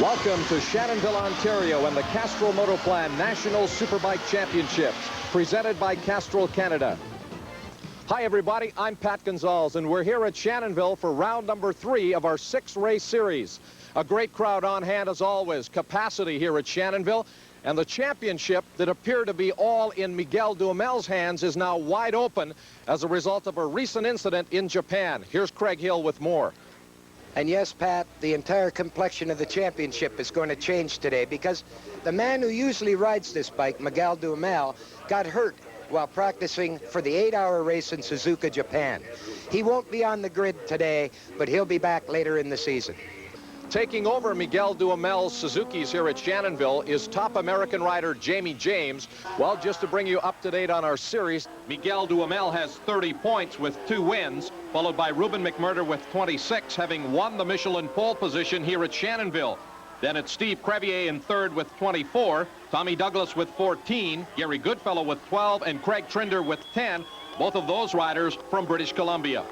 Welcome to Shannonville, Ontario and the Castrol Motoplan National Superbike Championships, presented by Castrol Canada. Hi everybody, I'm Pat Gonzalez and we're here at Shannonville for round number 3 of our 6-race series. A great crowd on hand as always, capacity here at Shannonville, and the championship that appeared to be all in Miguel Duhamel's hands is now wide open as a result of a recent incident in Japan. Here's Craig Hill with more. And yes, Pat, the entire complexion of the championship is going to change today because the man who usually rides this bike, Miguel Duhamel, got hurt while practicing for the 8-hour race in Suzuka, Japan. He won't be on the grid today, but he'll be back later in the season. Taking over Miguel Duhamel's Suzuki's here at Shannonville is top American rider Jamie James. Well, just to bring you up to date on our series, Miguel Duhamel has 30 points with 2 wins, followed by Ruben McMurder with 26, having won the Michelin pole position here at Shannonville. Then it's Steve Crevier in third with 24, Tommy Douglas with 14, Gary Goodfellow with 12, and Craig Trinder with 10, both of those riders from British Columbia.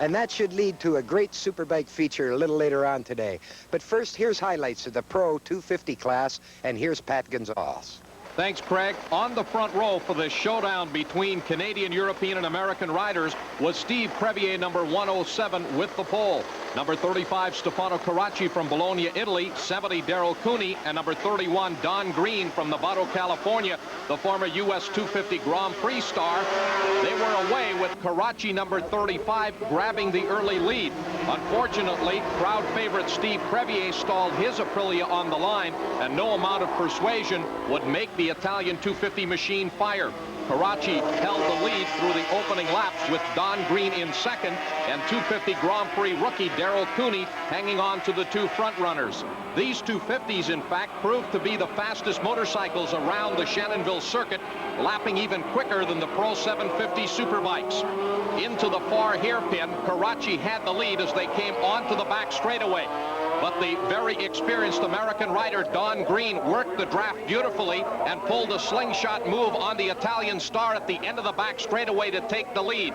And that should lead to a great Superbike feature a little later on today. But first, here's highlights of the Pro 250 class, and here's Pat Gonzalez. Thanks, Craig. On the front row for this showdown between Canadian, European, and American riders was Steve Crevier, number 107, with the pole. Number 35, Stefano Carracci from Bologna, Italy. 70, Daryl Cooney. And number 31, Don Green from Novato, California, the former U.S. 250 Grand Prix star. They were away with Carracci, number 35, grabbing the early lead. Unfortunately, crowd favorite Steve Crevier stalled his Aprilia on the line, and no amount of persuasion would make the Italian 250 machine fire. Carracci held the lead through the opening laps with Don Green in second and 250 Grand Prix rookie Daryl Cooney hanging on to the 2 front runners. These 250s, in fact, proved to be the fastest motorcycles around the Shannonville circuit, lapping even quicker than the Pro 750 Superbikes. Into the far hairpin, Carracci had the lead as they came onto the back straightaway. But the very experienced American rider Don Green worked the draft beautifully and pulled a slingshot move on the Italian star at the end of the back straightaway to take the lead.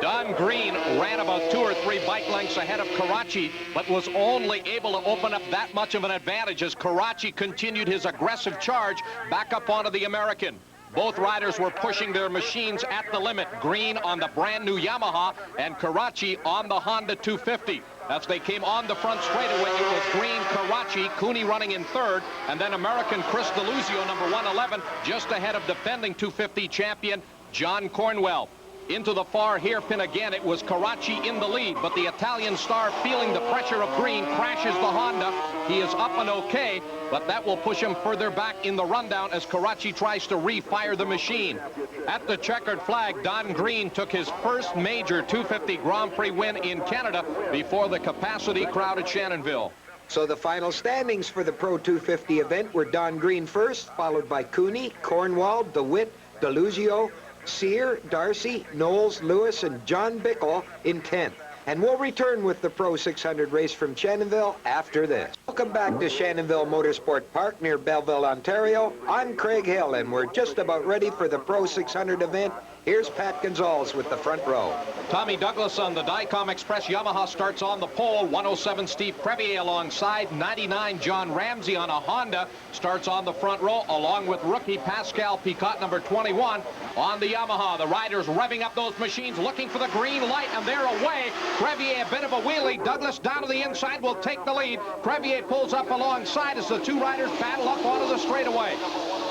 Don Green ran about 2 or 3 bike lengths ahead of Carracci, but was only able to open up that much of an advantage as Carracci continued his aggressive charge back up onto the American. Both riders were pushing their machines at the limit. Green on the brand new Yamaha and Carracci on the Honda 250. As they came on the front straightaway, it was Green, Carracci, Cooney running in third, and then American Chris DeLuzio, number 111, just ahead of defending 250 champion John Cornwell. Into the far hairpin again, it was Carracci in the lead, but the Italian star, feeling the pressure of Green, crashes the Honda. He is up and okay, but that will push him further back in the rundown as Carracci tries to refire the machine. At the checkered flag, Don Green took his first major 250 Grand Prix win in Canada before the capacity crowd at Shannonville. So the final standings for the Pro 250 event were Don Green first, followed by Cooney, Cornwall, DeWitt, DeLuzio, Sear, Darcy, Knowles, Lewis, and John Bickle in 10th. And we'll return with the Pro 600 race from Shannonville after this. Welcome back to Shannonville Motorsport Park near Belleville, Ontario. I'm Craig Hill, and we're just about ready for the Pro 600 event. Here's Pat Gonzalez with the front row. Tommy Douglas on the Dicom Express Yamaha starts on the pole. 107 Steve Crevier alongside. 99 John Ramsey on a Honda starts on the front row along with rookie Pascal Picot, number 21, on the Yamaha. The riders revving up those machines looking for the green light, and they're away. Crevier a bit of a wheelie. Douglas down to the inside will take the lead. Crevier pulls up alongside as the 2 riders battle up onto the straightaway.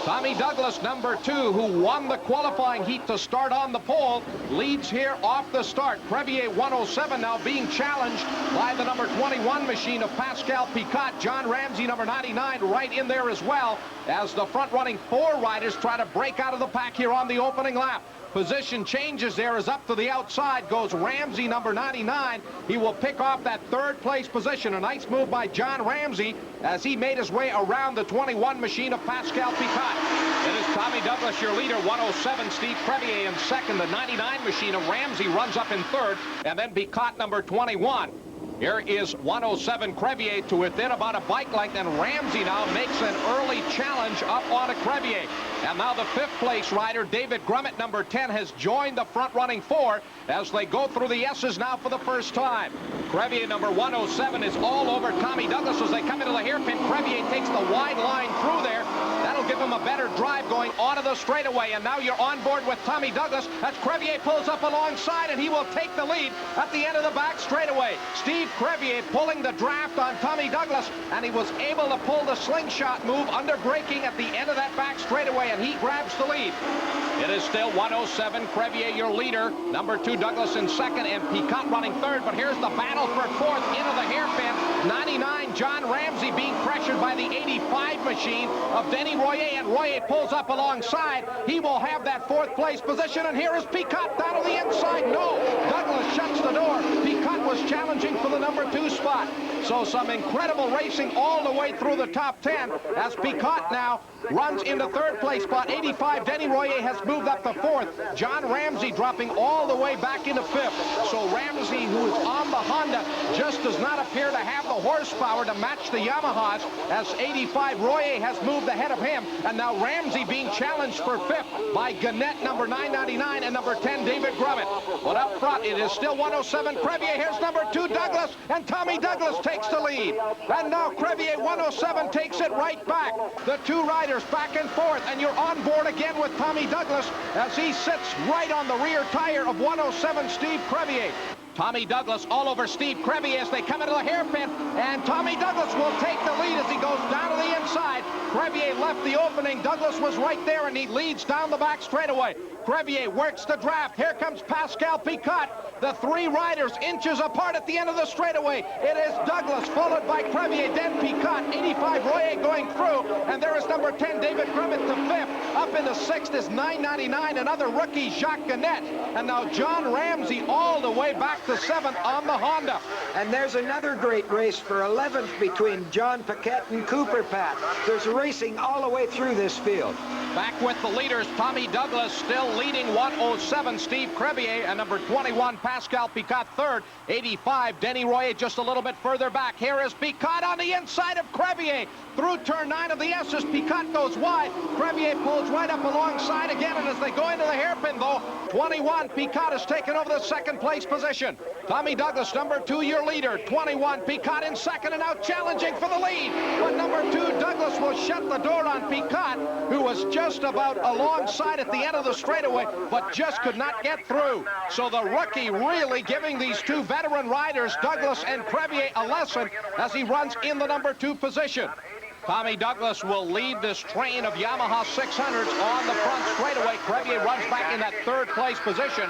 Tommy Douglas, number 2, who won the qualifying heat to start on the pole, leads here off the start. Crevier 107 now being challenged by the number 21 machine of Pascal Picot. John Ramsey, number 99, right in there as well, as the front-running 4 riders try to break out of the pack here on the opening lap. Position changes there as up to the outside goes Ramsey, number 99. He will pick off that 3rd place position. A nice move by John Ramsey as he made his way around the 21 machine of Pascal Picot. It is Tommy Douglas, your leader, 107. Steve Crevier in second. The 99 machine of Ramsey runs up in third. And then Picot, number 21. Here is 107 Crevier to within about a bike length, and Ramsey now makes an early challenge up onto Crevier. And now the 5th place rider, David Grummett, number 10, has joined the front-running 4 as they go through the S's now for the first time. Crevier, number 107, is all over Tommy Douglas as they come into the hairpin. Crevier takes the wide line through there. That'll give him a better drive going onto the straightaway. And now you're on board with Tommy Douglas as Crevier pulls up alongside, and he will take the lead at the end of the back straightaway. Steve Crevier pulling the draft on Tommy Douglas, and he was able to pull the slingshot move under braking at the end of that back straightaway, and he grabs the lead. It is still 107 Crevier, your leader. Number 2 Douglas in second, and Picot running third. But here's the battle for fourth into the hairpin. 99 John Ramsey being pressured by the 85 machine of Denny Royer, and Royer pulls up alongside. He will have that 4th place position, and here is Picot down to the inside. No, Douglas shuts the door. Picot was challenging for the number 2 spot. So some incredible racing all the way through the top 10 as Picot now runs into 3rd place spot. 85 Denny Royer has moved up to 4th. John Ramsey dropping all the way back into 5th. So Ramsey, who is on the Honda, just does not appear to have the horsepower to match the Yamahas as 85 Royer has moved ahead of him. And now Ramsey being challenged for 5th by Gannett, number 999, and number 10 David Grummett. But up front it is still 107 Crevier. Here's number 2 Douglas, and Tommy Douglas takes the lead. And now Crevier 107 takes it right back. The 2 riders back and forth, and you're on board again with Tommy Douglas as he sits right on the rear tire of 107 Steve Crevier. Tommy Douglas all over Steve Crevier as they come into the hairpin, and Tommy Douglas will take the lead as he goes down to the inside. Crevier left the opening. Douglas was right there, and he leads down the back straightaway. Crevier works the draft. Here comes Pascal Picot. The 3 riders inches apart at the end of the straightaway. It is Douglas followed by Crevier, then Picot. 85 Royer going through, and there is number 10 David Grummett to 5th. Up into 6th is 999, another rookie Jacques Gannett. And now John Ramsey all the way back to 7th on the Honda. And there's another great race for 11th between John Paquette and Cooper Pat. There's racing all the way through this field. Back with the leaders, Tommy Douglas still leading 107 Steve Crevier, and number 21 Pascal Picot 3rd. 85 Denny Royer just a little bit further back. Here is Picot on the inside of Crevier. Through turn 9 of the S's, Picot goes wide. Crevier pulls right up alongside again, and as they go into the hairpin though, 21 Picot has taken over the 2nd place position. Tommy Douglas, number 2, your leader. 21 Picot in 2nd and out challenging for the lead. But number 2 Douglas will shut the door on Picot, who was just about alongside at the end of the straightaway, but just could not get through. So the rookie really giving these 2 veteran riders, Douglas and Crevier, a lesson as he runs in the number 2 position. Tommy Douglas will lead this train of Yamaha 600s on the front straightaway. Crevier runs back in that 3rd place position.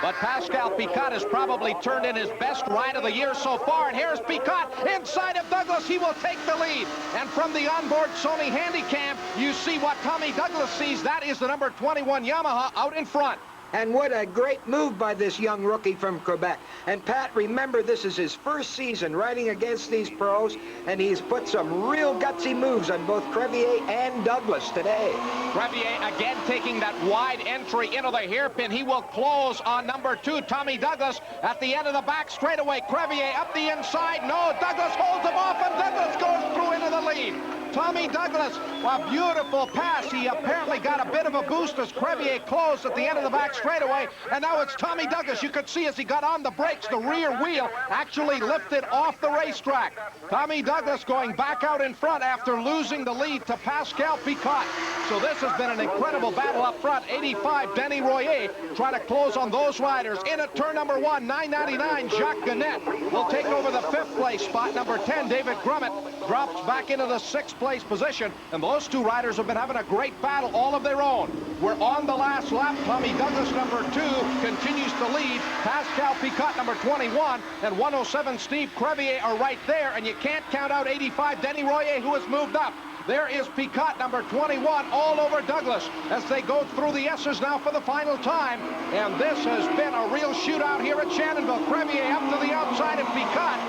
But Pascal Picot has probably turned in his best ride of the year so far. And here's Picot inside of Douglas. He will take the lead. And from the onboard Sony Handycam, you see what Tommy Douglas sees. That is the number 21 Yamaha out in front. And what a great move by this young rookie from Quebec. And Pat, remember, this is his first season riding against these pros, and he's put some real gutsy moves on both Crevier and Douglas today. Crevier again taking that wide entry into the hairpin. He will close on number 2, Tommy Douglas, at the end of the back straightaway. Crevier up the inside. No, Douglas holds him off, and Douglas goes through into the lead. Tommy Douglas, a beautiful pass. He apparently got a bit of a boost as Crevier closed at the end of the back straightaway. And now it's Tommy Douglas. You could see as he got on the brakes, the rear wheel actually lifted off the racetrack. Tommy Douglas going back out in front after losing the lead to Pascal Picot. So this has been an incredible battle up front. 85 Denny Royer trying to close on those riders. In at turn number 1, 999 Jacques Gannett will take over the 5th place spot. Number 10 David Grummett drops back into the 6th place position, and those 2 riders have been having a great battle all of their own. We're on the last lap. Tommy Douglas, number 2, continues to lead. Pascal Picot, number 21, and 107 Steve Crevier are right there, and you can't count out 85 Denny Royer, who has moved up. There is Picot, number 21, all over Douglas as they go through the S's now for the final time. And this has been a real shootout here at Shannonville. Crevier up to the outside of Picot.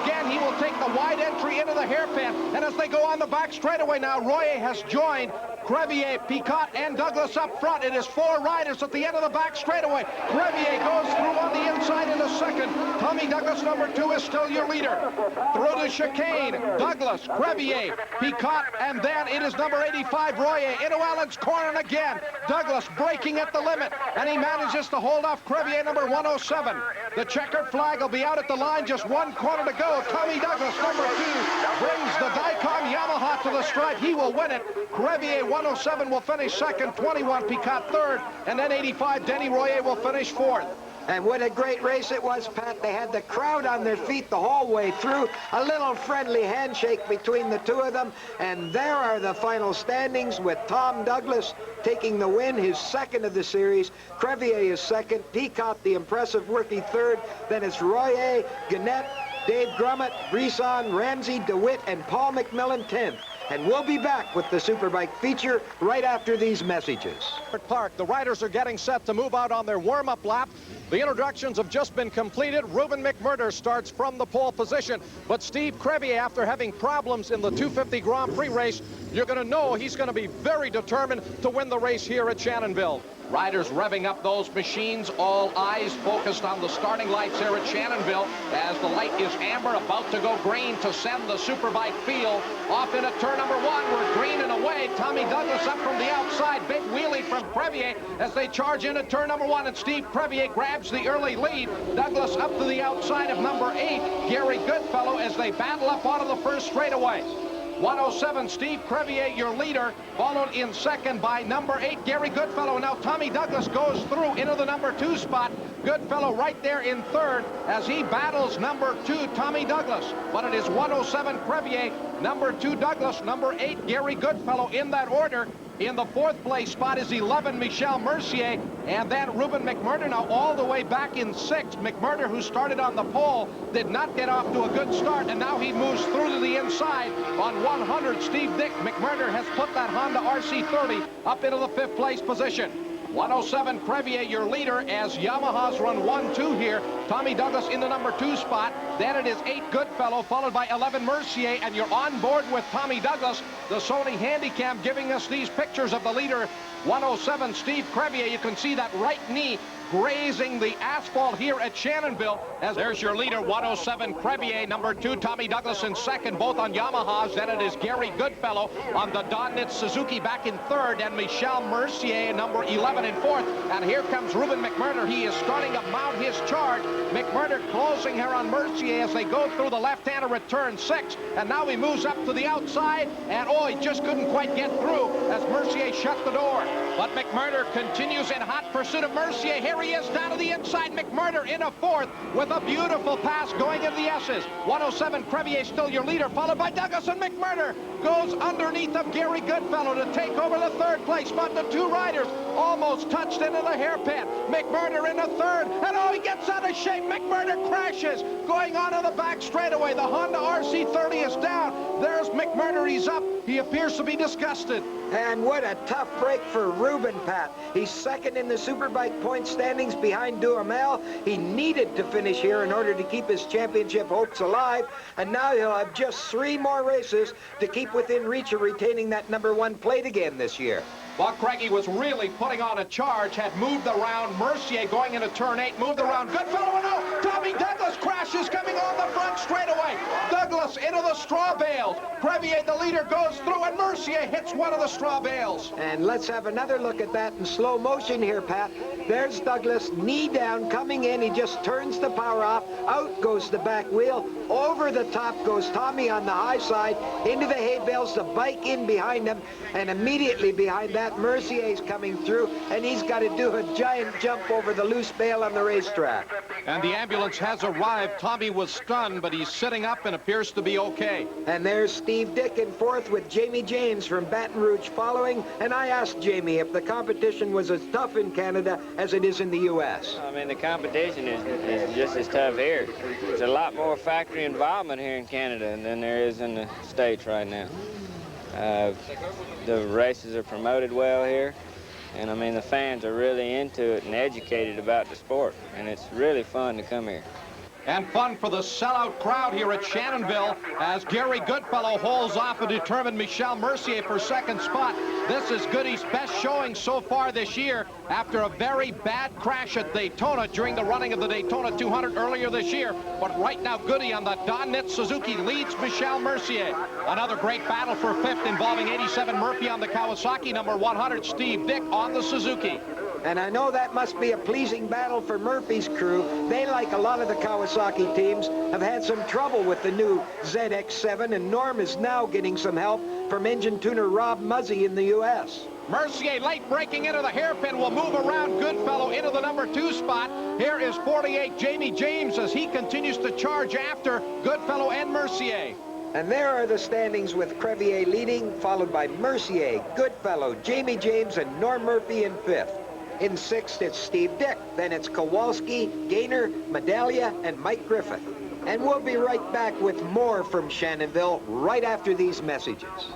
Again, he will take the wide entry into the hairpin. And as they go on the back straightaway now, Royer has joined Crevier, Picot, and Douglas up front. It is 4 riders at the end of the back straightaway. Crevier goes through on the inside in a second. Tommy Douglas, number 2, is still your leader. Through the chicane, Douglas, Crevier, Picot, and then it is number 85, Royer, into Allen's corner again. Douglas breaking at the limit, and he manages to hold off Crevier, number 107. The checkered flag will be out at the line, just 1 corner to go. Tommy Douglas, number 2, brings the Dicom Yamaha to the stripe. He will win it. Crevier, 107, will finish second, 21, Picot third, and then 85, Denny Royer, will finish fourth. And what a great race it was, Pat. They had the crowd on their feet the whole way through. A little friendly handshake between the two of them. And there are the final standings with Tom Douglas taking the win, his second of the series. Crevier is second. Picot, the impressive rookie, third. Then it's Royer, Gannett, Dave Grummett, Brisson, Ramsey, DeWitt, and Paul McMillan 10th. And we'll be back with the Superbike feature right after these messages. Park, the riders are getting set to move out on their warm-up lap. The introductions have just been completed. Ruben McMurder starts from the pole position. But Steve Crevier, after having problems in the 250 Grand Prix race, you're going to know he's going to be very determined to win the race here at Shannonville. Riders revving up those machines, all eyes focused on the starting lights here at Shannonville as the light is amber, about to go green to send the Superbike field off into turn number 1. We're green and away. Tommy Douglas up from the outside. Big wheelie from Crevier as they charge into turn number 1, and Steve Crevier grabs the early lead. Douglas up to the outside of number 8, Gary Goodfellow, as they battle up onto the first straightaway. 107, Steve Crevier, your leader, followed in second by number 8, Gary Goodfellow. Now Tommy Douglas goes through into the number 2 spot. Goodfellow right there in third as he battles number 2, Tommy Douglas. But it is 107, Crevier, number 2, Douglas, number 8, Gary Goodfellow, in that order. In the 4th place spot is 11, Michel Mercier, and then Ruben McMurder now all the way back in 6th. McMurder, who started on the pole, did not get off to a good start, and now he moves through to the inside. On 100, Steve Dick McMurder has put that Honda RC30 up into the 5th place position. 107, Crevier, your leader, as Yamahas run 1-2 here. Tommy Douglas in the number 2 spot. Then it is 8, Goodfellow, followed by 11, Mercier, and you're on board with Tommy Douglas. The Sony Handycam giving us these pictures of the leader, 107, Steve Crevier. You can see that right knee grazing the asphalt here at Shannonville. As there's your leader, 107, Crevier, number 2, Tommy Douglas in second, both on Yamahas. Then it is Gary Goodfellow on the Donnitz Suzuki back in third, and Michel Mercier, number 11, in fourth. And here comes Ruben McMurder. He is starting to mount his charge. McMurder closing here on Mercier as they go through the left-hander at turn 6. And now he moves up to the outside, and oh, he just couldn't quite get through as Mercier shut the door. But McMurder continues in hot pursuit of Mercier. Here he is down to the inside. McMurder in a 4th with a beautiful pass going into the S's. 107, Crevier still your leader, followed by Douglas, and McMurder goes underneath of Gary Goodfellow to take over the 3rd place spot. The 2 riders almost touched into the hairpin. McMurder in the 3rd, and oh, he gets out of shape. McMurder crashes going onto the back straightaway. The Honda RC30 is down. There's McMurder. He's up. He appears to be disgusted. And what a tough break for Ruben, Pat. He's second in the Superbike point standings behind Duhamel. He needed to finish here in order to keep his championship hopes alive. And now he'll have just 3 more races to keep within reach of retaining that number 1 plate again this year. While Craigie was really putting on a charge, had moved around Mercier going into turn 8, moved around Goodfellow, and oh, Tommy Douglas crashes coming on the front straightaway. Douglas into the straw bales. Crevier, the leader, goes through, and Mercier hits one of the straw bales. And let's have another look at that in slow motion here, Pat. There's Douglas, knee down, coming in. He just turns the power off. Out goes the back wheel. Over the top goes Tommy on the high side. Into the hay bales, the bike in behind him. And immediately behind that, Mercier's coming through. And he's got to do a giant jump over the loose bale on the racetrack. And the ambulance has arrived. Tommy was stunned, but he's sitting up and appears to be okay. And there's Steve Dick in 4th with Jamie James from Baton Rouge following. And I asked Jamie if the competition was as tough in Canada as it is in the U.S. I mean, the competition is just as tough here. There's a lot more factory involvement here in Canada than there is in the States right now. The races are promoted well here, and I mean, the fans are really into it and educated about the sport, and it's really fun to come here. And fun for the sellout crowd here at Shannonville as Gary Goodfellow holds off a determined Michel Mercier for second spot. This is Goodie's best showing so far this year after a very bad crash at Daytona during the running of the Daytona 200 earlier this year. But right now, Goodie on the Don Knit Suzuki leads Michel Mercier. Another great battle for fifth involving 87 Murphy on the Kawasaki, number 100 Steve Dick on the Suzuki. And I know that must be a pleasing battle for Murphy's crew. They, like a lot of the Kawasaki teams, have had some trouble with the new ZX7, and Norm is now getting some help from engine tuner Rob Muzzy in the U.S. Mercier late breaking into the hairpin will move around Goodfellow into the number 2 spot. Here is 48 Jamie James as he continues to charge after Goodfellow and Mercier. And there are the standings with Crevier leading, followed by Mercier, Goodfellow, Jamie James, and Norm Murphy in 5th. In 6th, it's Steve Dick. Then it's Kowalski, Gaynor, Medallia, and Mike Griffith. And we'll be right back with more from Shannonville right after these messages.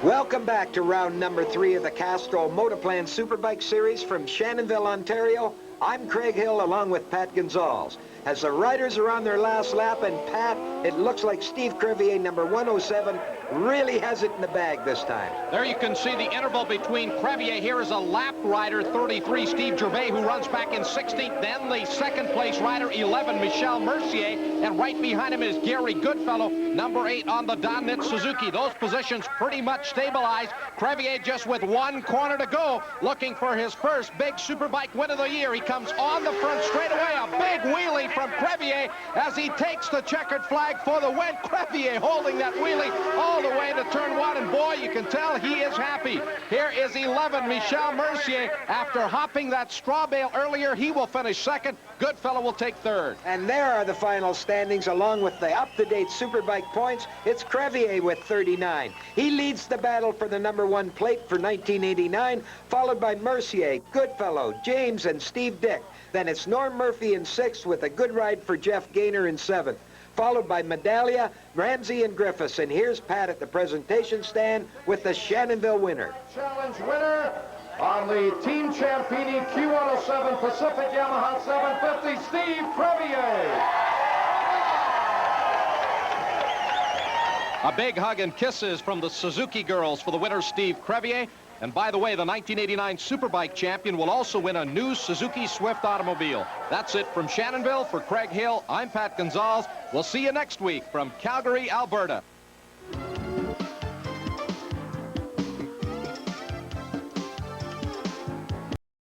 Welcome back to round number 3 of the Castrol Motoplan Superbike Series from Shannonville, Ontario. I'm Craig Hill along with Pat Gonzalez. As the riders are on their last lap, and Pat, it looks like Steve Crevier, number 107, really has it in the bag this time. There you can see the interval between Crevier. Here is a lap rider, 33, Steve Gervais, who runs back in 16th. Then the second place rider, 11, Michel Mercier. And right behind him is Gary Goodfellow, number 8 on the Don Knit Suzuki. Those positions pretty much stabilized. Crevier just with 1 corner to go, looking for his first big Superbike win of the year. He comes on the front straightaway, a big wheelie from Crevier as he takes the checkered flag for the win. Crevier holding that wheelie all the way to turn 1, and boy, you can tell he is happy. Here is 11, Michel Mercier. After hopping that straw bale earlier, he will finish 2nd. Goodfellow will take 3rd. And there are the final standings along with the up-to-date Superbike points. It's Crevier with 39. He leads the battle for the number 1 plate for 1989, followed by Mercier, Goodfellow, James, and Steve Dick. Then it's Norm Murphy in 6th with a good ride for Jeff Gaynor in 7th, followed by Medallia, Ramsey, and Griffiths. And here's Pat at the presentation stand with the Shannonville winner. Challenge winner on the Team Champini Q107 Pacific Yamaha 750, Steve Crevier. A big hug and kisses from the Suzuki girls for the winner, Steve Crevier. And by the way, the 1989 Superbike champion will also win a new Suzuki Swift automobile. That's it from Shannonville. For Craig Hill, I'm Pat Gonzalez. We'll see you next week from Calgary, Alberta.